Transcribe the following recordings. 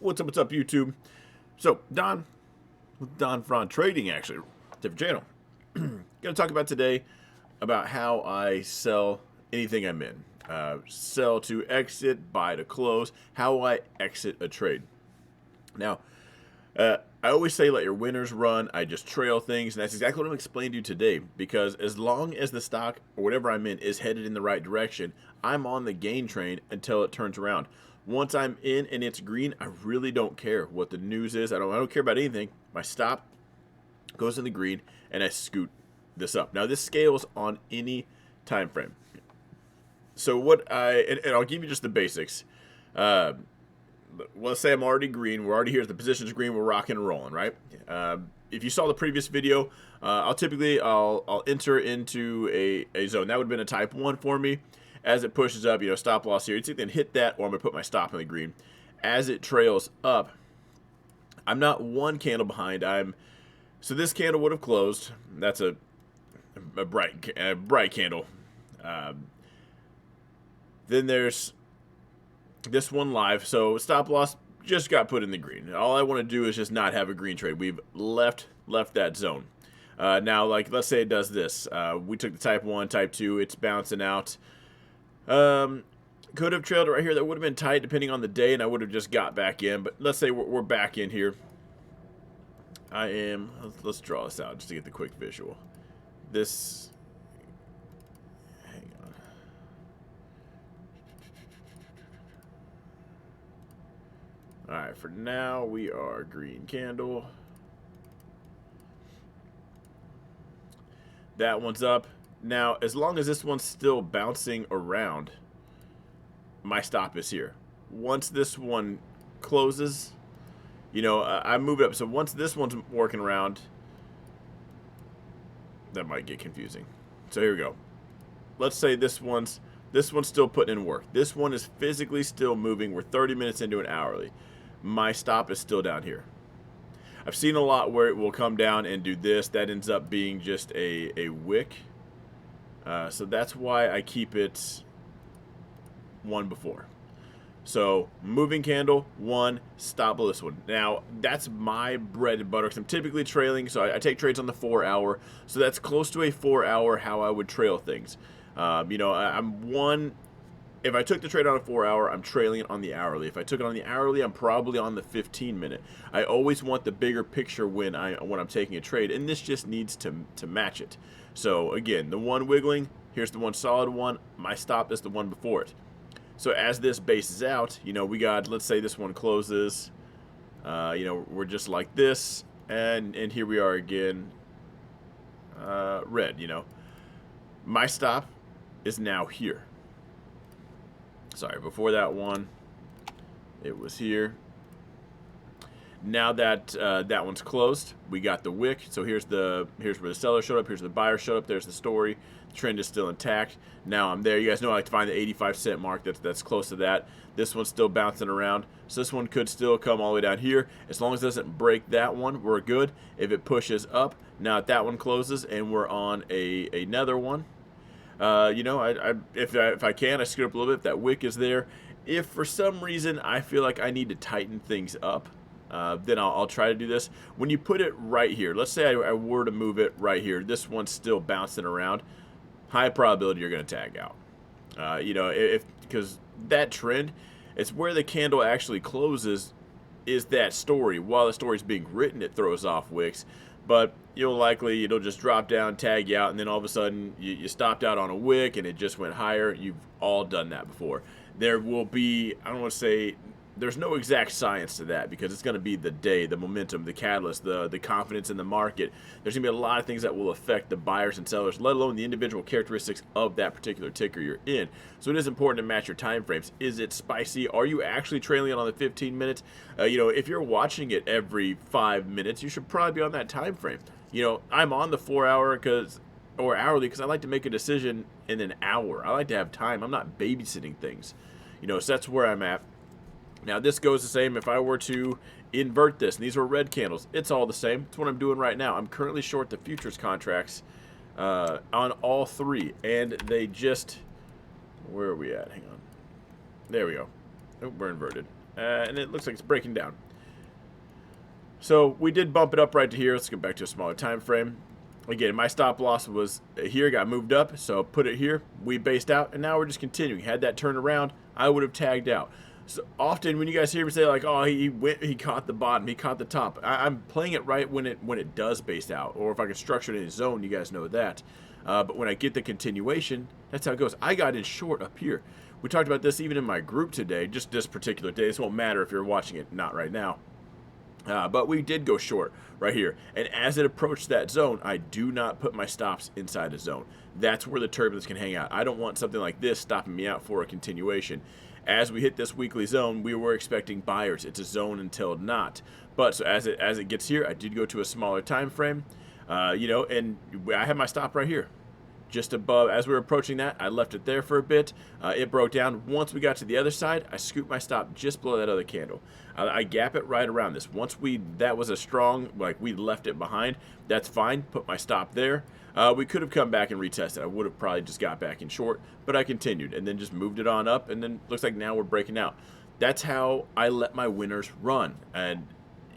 What's up, YouTube? So, with Don Fron Trading, actually, different channel. Gonna talk about today about how I sell anything I'm in. Sell to exit, buy to close, how I exit a trade. Now, I always say let your winners run. I just trail things, and that's exactly what I'm explaining to you today. Because as long as the stock or whatever I'm in is headed in the right direction, I'm on the gain train until it turns around. Once I'm in and it's green, I really don't care what the news is. I don't care about anything. My stop goes in the green, and I scoot this up. Now this scales on any time frame. So and I'll give you just the basics. Let's say I'm already green. We're already here. The position's green. We're rocking and rolling, right? If you saw the previous video, I'll enter into a zone. That would have been a type 1 for me. As it pushes up, stop loss here. It's either hit that or I'm going to put my stop in the green. As it trails up, I'm not one candle behind. So this candle would have closed. That's a bright candle. Then there's this one live. So stop loss just got put in the green. All I want to do is just not have a green trade. We've left that zone. Now, like, let's say it does this. We took the type 1, type 2. It's bouncing out. Could have trailed right here. That would have been tight depending on the day, and I would have just got back in. But let's say we're back in here. Let's draw this out just to get the quick visual. Hang on. Alright, for now, we are green candle. That one's up. Now, as long as this one's still bouncing around, my stop is here. Once this one closes, I move it up. So once this one's working around, that might get confusing. So here we go. Let's say this one's still putting in work. This one is physically still moving. We're 30 minutes into an hourly. My stop is still down here. I've seen a lot where it will come down and do this. That ends up being just a wick. So that's why I keep it one before. So moving candle, one, stop this one. Now that's my bread and butter because I'm typically trailing. So I take trades on the 4 hour. So that's close to a 4 hour how I would trail things. If I took the trade on a 4 hour, I'm trailing it on the hourly. If I took it on the hourly, I'm probably on the 15-minute. I always want the bigger picture when I'm taking a trade, and this just needs to match it. So again, the one wiggling, here's the one solid one. My stop is the one before it. So as this bases out, we got, let's say this one closes. We're just like this, and here we are again, red. My stop is now here. Sorry, before that one, it was here. Now that that one's closed, we got the wick. So here's where the seller showed up. Here's the buyer showed up. There's the story. The trend is still intact. Now I'm there. You guys know I like to find the 85-cent mark. That's close to that. This one's still bouncing around. So this one could still come all the way down here. As long as it doesn't break that one, we're good. If it pushes up, now that one closes and we're on another one. If I can, I scoot up a little bit. If that wick is there. If for some reason I feel like I need to tighten things up, then I'll try to do this. When you put it right here, let's say I were to move it right here. This one's still bouncing around. High probability you're going to tag out. Because that trend, it's where the candle actually closes is that story. While the story's being written, it throws off wicks. But it'll just drop down, tag you out, and then all of a sudden you stopped out on a wick and it just went higher. You've all done that before. There will be, I don't want to say, there's no exact science to that because it's going to be the day, the momentum, the catalyst, the confidence in the market. There's going to be a lot of things that will affect the buyers and sellers, let alone the individual characteristics of that particular ticker you're in. So it is important to match your time frames. Is it spicy? Are you actually trailing it on the 15 minutes? If you're watching it every 5 minutes, you should probably be on that time frame. I'm on the 4 hour or hourly because I like to make a decision in an hour. I like to have time. I'm not babysitting things. So that's where I'm at. Now this goes the same if I were to invert this, and these were red candles. It's all the same. It's what I'm doing right now. I'm currently short the futures contracts on all three, and they just, where are we at? Hang on. There we go. Oh, we're inverted. and it looks like it's breaking down. So we did bump it up right to here. Let's go back to a smaller time frame. Again, my stop loss was here, got moved up, so put it here. We based out, and now we're just continuing. Had that turn around, I would have tagged out. So often when you guys hear me say like, oh, he caught the bottom, he caught the top, I'm playing it right when it does base out, or if I can structure it in a zone, you guys know that. But when I get the continuation, that's how it goes. I got in short up here. We talked about this even in my group today, just this particular day. This won't matter if you're watching it, not right now. But we did go short right here. And as it approached that zone, I do not put my stops inside the zone. That's where the turbulence can hang out. I don't want something like this stopping me out for a continuation. As we hit this weekly zone, we were expecting buyers. It's a zone until not. But so as it gets here, I did go to a smaller time frame, and I have my stop right here. Just above, as we were approaching that, I left it there for a bit. It broke down. Once we got to the other side, I scooped my stop just below that other candle. I gap it right around this. Once that was a strong, like we left it behind, that's fine. Put my stop there. We could have come back and retested. I would have probably just got back in short, but I continued and then just moved it on up, and then looks like now we're breaking out. That's how I let my winners run. And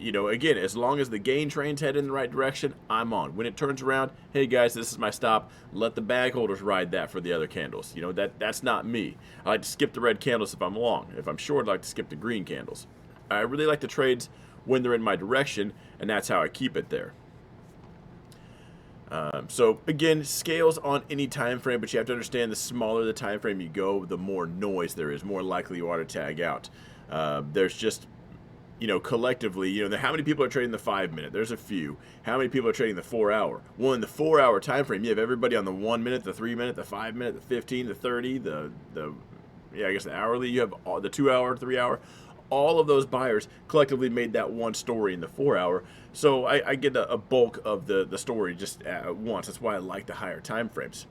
again, as long as the gain train's headed in the right direction, I'm on. When it turns around, hey guys, this is my stop. Let the bag holders ride that for the other candles. That's not me. I like to skip the red candles if I'm long. If I'm short, I like to skip the green candles. I really like the trades when they're in my direction, and that's how I keep it there. So again, scales on any time frame, but you have to understand the smaller the time frame you go, the more noise there is, more likely you are to tag out. There's just collectively, how many people are trading the 5 minute? There's a few. How many people are trading the 4 hour? Well, in the 4 hour time frame, you have everybody on the 1 minute, the 3 minute, the 5 minute, the 15, the 30, the hourly. You have all, the 2 hour, 3 hour. All of those buyers collectively made that one story in the 4 hour. So I get a bulk of the story just at once. That's why I like the higher time frames.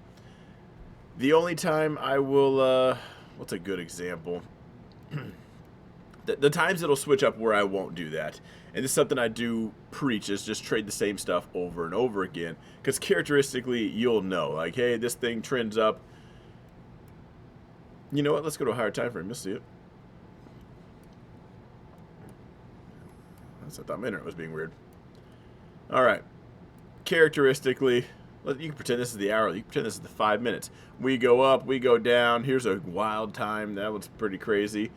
The only time I will, what's a good example? The times it'll switch up where I won't do that, and this is something I do preach, is just trade the same stuff over and over again, because characteristically you'll know, like, hey, this thing trends up. You know what? Let's go to a higher time frame. You'll see it. I thought my internet was being weird. All right. Characteristically, you can pretend this is the hourly. You can pretend this is the 5 minutes. We go up, we go down. Here's a wild time. That was pretty crazy.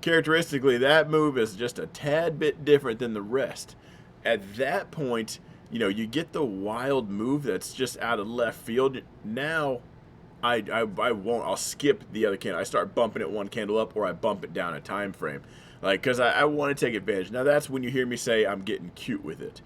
Characteristically, that move is just a tad bit different than the rest. At that point, you get the wild move that's just out of left field. Now, I won't. I'll skip the other candle. I start bumping it one candle up, or I bump it down a time frame, because I want to take advantage. Now, that's when you hear me say I'm getting cute with it.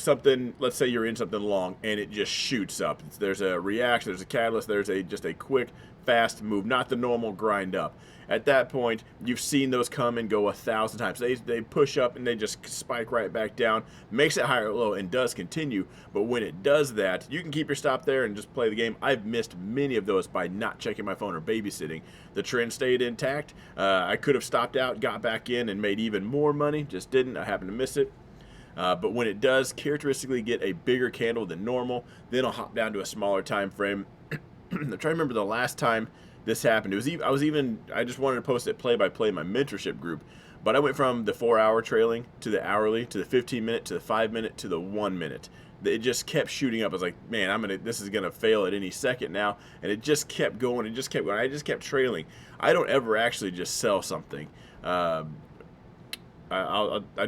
Something. Let's say you're in something long and it just shoots up. There's a reaction. There's a catalyst. There's just a quick, fast move, not the normal grind up. At that point, you've seen those come and go 1,000 times. They push up and they just spike right back down, makes it higher or low, and does continue. But when it does that, you can keep your stop there and just play the game. I've missed many of those by not checking my phone or babysitting. The trend stayed intact. I could have stopped out, got back in, and made even more money. Just didn't. I happened to miss it. But when it does characteristically get a bigger candle than normal, then I'll hop down to a smaller time frame. I'm trying to remember the last time this happened. I just wanted to post it play by play in my mentorship group, but I went from the 4 hour trailing to the hourly to the 15 minute to the 5 minute to the 1 minute. It just kept shooting up. I was like, man, this is gonna fail at any second now, and it just kept going and just kept going. I just kept trailing. I don't ever actually just sell something. I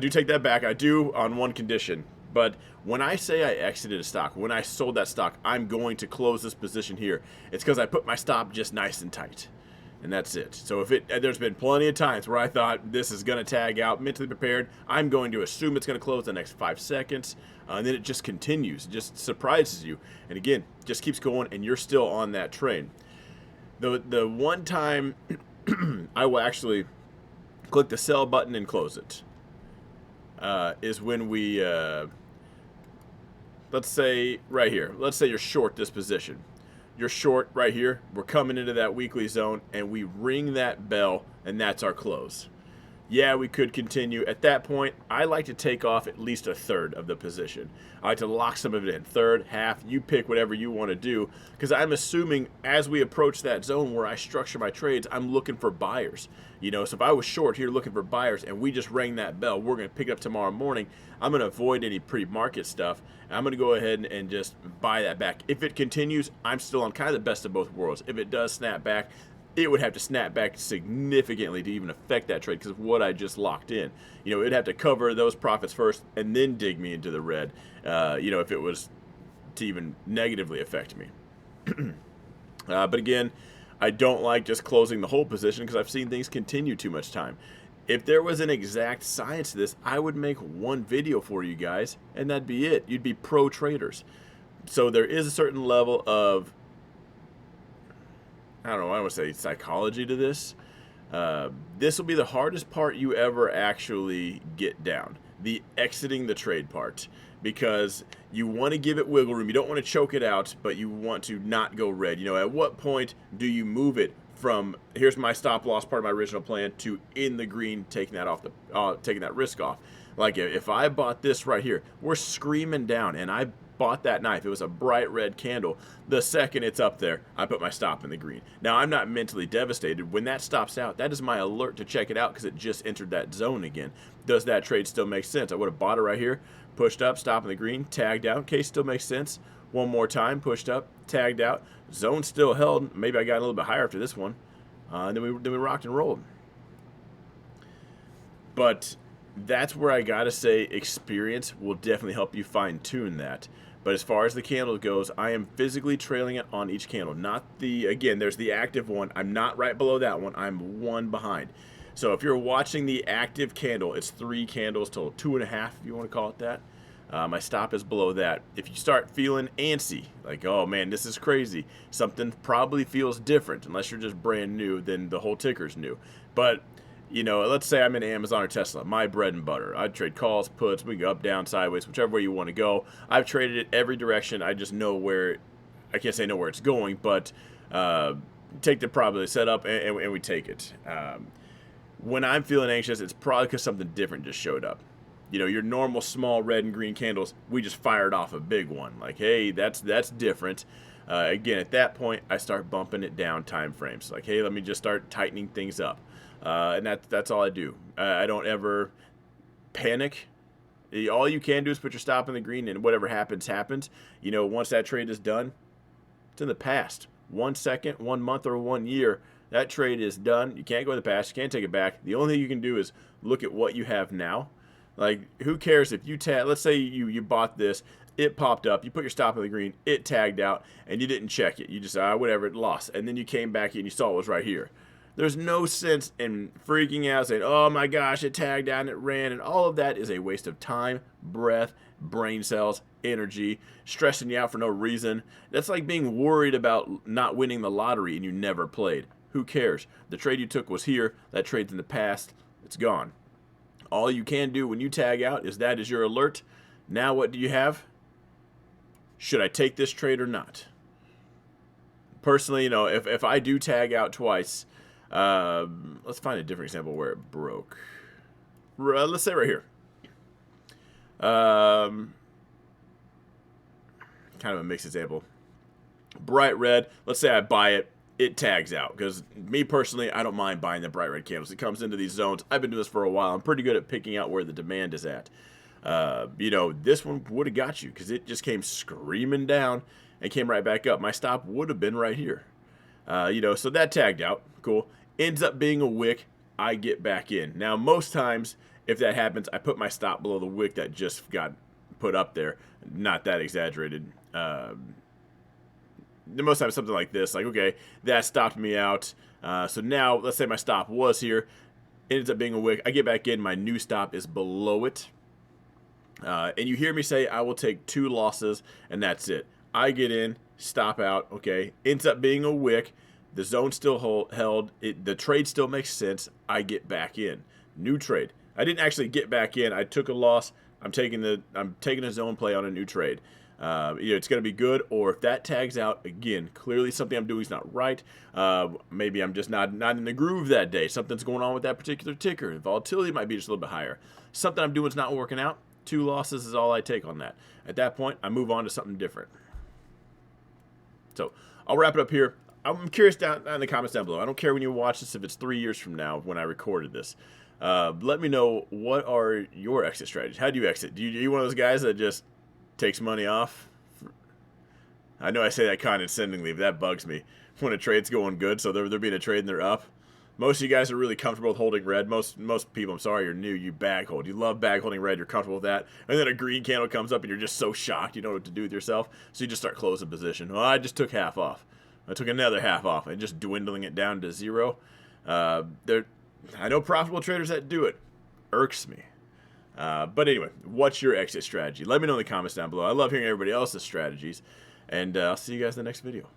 do take that back. I do on one condition. But when I say I exited a stock, when I sold that stock, I'm going to close this position here. It's because I put my stop just nice and tight. And that's it. So there's been plenty of times where I thought this is going to tag out, mentally prepared. I'm going to assume it's going to close the next 5 seconds. And then it just continues. It just surprises you. And again, just keeps going, and you're still on that train. The one time I will actually click the sell button and close it is when we... let's say right here, let's say you're short this position. You're short right here. We're coming into that weekly zone, and we ring that bell, and that's our close. yeah, we could continue. At that point, I like to take off at least a third of the position. I like to lock some of it in. Third, half, you pick whatever you want to do. Because I'm assuming as we approach that zone where I structure my trades, I'm looking for buyers. You know, so if I was short here looking for buyers and we just rang that bell, we're going to pick it up tomorrow morning. I'm going to avoid any pre-market stuff. And I'm going to go ahead and just buy that back. If it continues, I'm still on kind of the best of both worlds. If it does snap back, it would have to snap back significantly to even affect that trade because of what I just locked in. You know, it'd have to cover those profits first and then dig me into the red, you know, if it was to even negatively affect me. But again, I don't like just closing the whole position because I've seen things continue too much time. If there was an exact science to this, I would make one video for you guys, and that'd be it. You'd be pro traders. So there is a certain level of, I don't know, I don't want to say psychology to this. This will be the hardest part you ever actually get down, the exiting the trade part, because you want to give it wiggle room. You don't want to choke it out, but you want to not go red. You know, at what point do you move it from here's my stop loss part of my original plan to in the green, taking that off the taking that risk off? Like if I bought this right here, we're screaming down, and I bought that knife. It was a bright red candle. The second it's up there, I put my stop in the green. Now, I'm not mentally devastated. When that stops out, that is my alert to check it out because it just entered that zone again. Does that trade still make sense? I would have bought it right here, pushed up, stop in the green, tagged out. Case still makes sense. One more time, pushed up, tagged out. Zone still held. Maybe I got a little bit higher after this one. And then we rocked and rolled. But that's where I gotta say experience will definitely help you fine tune that. But as far as the candle goes, I am physically trailing it on each candle. Not the, again, there's the active one. I'm not right below that one. I'm one behind. So if you're watching the active candle, it's 3 candles total, 2.5 if you want to call it that. My stop is below that. If you start feeling antsy, like, oh man, this is crazy, something probably feels different. Unless you're just brand new, then the whole ticker's new. But you know, let's say I'm in Amazon or Tesla, my bread and butter. I trade calls, puts, we can go up, down, sideways, whichever way you want to go. I've traded it every direction. I just know where, I can't say know where it's going, but take the probability setup and we take it. When I'm feeling anxious, it's probably because something different just showed up. You know, your normal small red and green candles, we just fired off a big one. Like, hey, that's different. Again, at that point, I start bumping it down time frames. Like, hey, let me just start tightening things up. And that's all I do. I don't ever panic. All you can do is put your stop in the green, and whatever happens, happens. You know, once that trade is done, it's in the past. 1 second, 1 month, or 1 year, that trade is done. You can't go in the past. You can't take it back. The only thing you can do is look at what you have now. Like, who cares if you let's say you bought this, it popped up, you put your stop in the green, it tagged out, and you didn't check it. You just, whatever, it lost. And then you came back and you saw it was right here. There's no sense in freaking out saying, oh my gosh, it tagged out and it ran, and all of that is a waste of time, breath, brain cells, energy, stressing you out for no reason. That's like being worried about not winning the lottery and you never played. Who cares? The trade you took was here, that trade's in the past, it's gone. All you can do when you tag out is that is your alert. Now what do you have? Should I take this trade or not? Personally, you know, if I do tag out twice, let's find a different example where it broke. Let's say right here. Kind of a mixed example. Bright red. Let's say I buy it. It tags out. Because me personally, I don't mind buying the bright red candles. It comes into these zones. I've been doing this for a while. I'm pretty good at picking out where the demand is at. You know, this one would have got you because it just came screaming down and came right back up. My stop would have been right here. You know, so that tagged out. Cool. Ends up being a wick. I get back in. Now, most times, if that happens, I put my stop below the wick that just got put up there. Not that exaggerated. Most times, something like this. Like, okay, that stopped me out. So now, let's say my stop was here. It ends up being a wick. I get back in. My new stop is below it. And you hear me say, I will take 2 losses, and that's it. I get in, stop out, okay. Ends up being a wick. The zone still held. The trade still makes sense. I get back in. New trade. I didn't actually get back in. I took a loss. I'm taking a zone play on a new trade. It's going to be good, or if that tags out, again, clearly something I'm doing is not right. Maybe I'm just not in the groove that day. Something's going on with that particular ticker. Volatility might be just a little bit higher. Something I'm doing is not working out. 2 losses is all I take on that. At that point, I move on to something different. So I'll wrap it up here. I'm curious down in the comments down below. I don't care when you watch this if it's 3 years from now when I recorded this. Let me know, what are your exit strategies? How do you exit? Are you one of those guys that just takes money off? I know I say that condescendingly, but that bugs me when a trade's going good. So they're being a trade and they're up. Most of you guys are really comfortable with holding red. Most people, I'm sorry, you're new. You bag hold. You love bag holding red. You're comfortable with that. And then a green candle comes up and you're just so shocked. You don't know what to do with yourself. So you just start closing position. Well, I just took half off. I took another half off and just dwindling it down to 0. I know profitable traders that do it. Irks me. But anyway, what's your exit strategy? Let me know in the comments down below. I love hearing everybody else's strategies. And I'll see you guys in the next video.